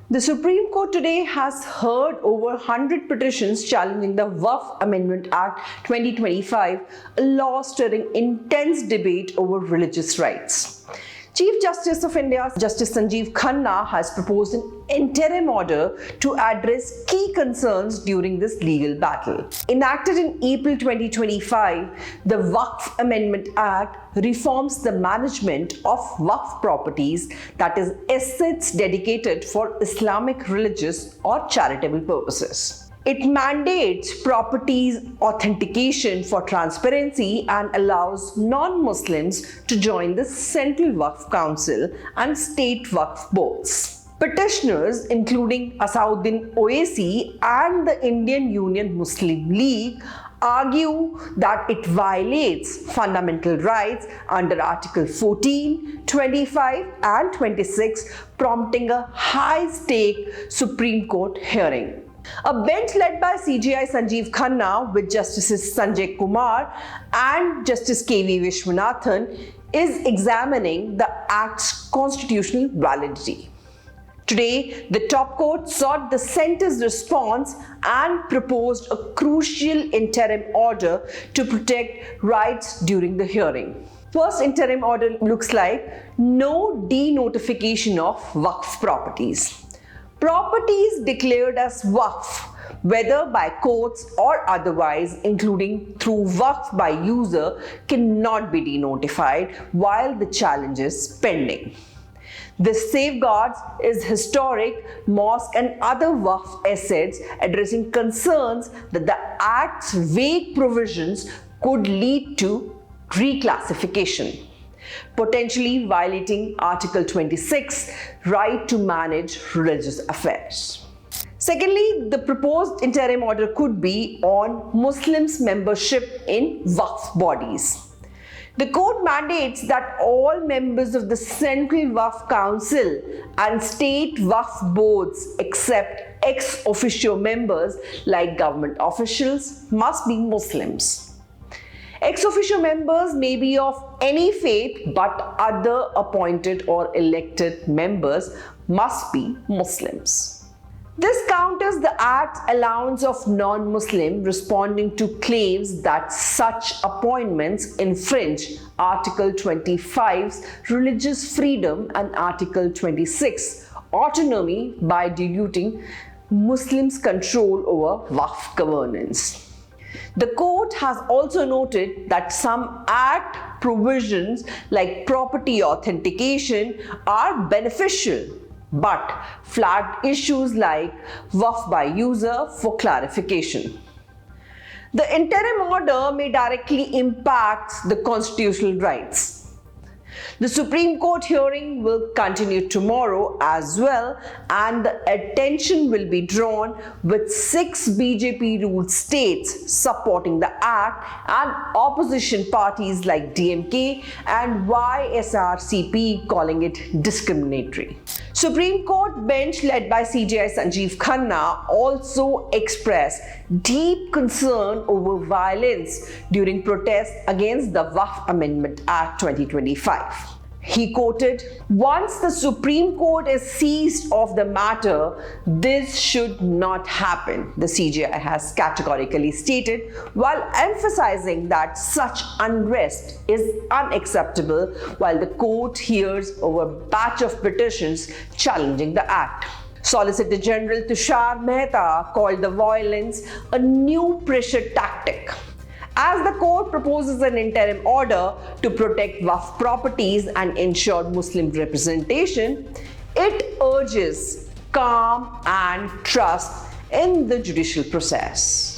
The Supreme Court today has heard over 100 petitions challenging the Waqf Amendment Act 2025, a law stirring intense debate over religious rights. Chief Justice of India, Justice Sanjeev Khanna, has proposed an interim order to address key concerns during this legal battle. Enacted in April 2025, the Waqf Amendment Act reforms the management of Waqf properties, that is, assets dedicated for Islamic religious or charitable purposes. It mandates properties authentication for transparency and allows non-Muslims to join the Central Waqf Council and state Waqf boards. Petitioners, including Asauddin Owaisi and the Indian Union Muslim League, argue that it violates fundamental rights under Article 14, 25 and 26, prompting a high-stake Supreme Court hearing. A bench led by CJI Sanjeev Khanna with Justices Sanjay Kumar and Justice KV Vishwanathan is examining the Act's constitutional validity. Today, the top court sought the centre's response and proposed a crucial interim order to protect rights during the hearing. First interim order looks like no denotification of Waqf properties. Properties declared as Waqf, whether by courts or otherwise, including through Waqf by user, cannot be denotified while the challenge is pending. This safeguards is historic, mosque and other Waqf assets, addressing concerns that the Act's vague provisions could lead to reclassification, potentially violating Article 26, right to manage religious affairs. Secondly, the proposed interim order could be on Muslims' membership in Waqf bodies. The court mandates that all members of the Central Waqf Council and state Waqf boards, except ex officio members like government officials, must be Muslims. Ex officio members may be of any faith, but other appointed or elected members must be Muslims. This counters the Act's allowance of non-Muslim, responding to claims that such appointments infringe Article 25's religious freedom and Article 26 autonomy by diluting Muslims' control over Waqf governance. The court has also noted that some Act provisions like property authentication are beneficial, but flagged issues like Waqf by user for clarification. The interim order may directly impact the constitutional rights. The Supreme Court hearing will continue tomorrow as well, and the attention will be drawn with 6 BJP-ruled states supporting the Act and opposition parties like DMK and YSRCP calling it discriminatory. Supreme Court bench led by CJI Sanjeev Khanna also expressed deep concern over violence during protests against the Waqf Amendment Act 2025. He quoted, "Once the Supreme Court is seized of the matter, this should not happen," the CJI has categorically stated, while emphasizing that such unrest is unacceptable while the court hears over a batch of petitions challenging the Act. Solicitor General Tushar Mehta called the violence a new pressure tactic. As the court proposes an interim order to protect Waqf properties and ensure Muslim representation, it urges calm and trust in the judicial process.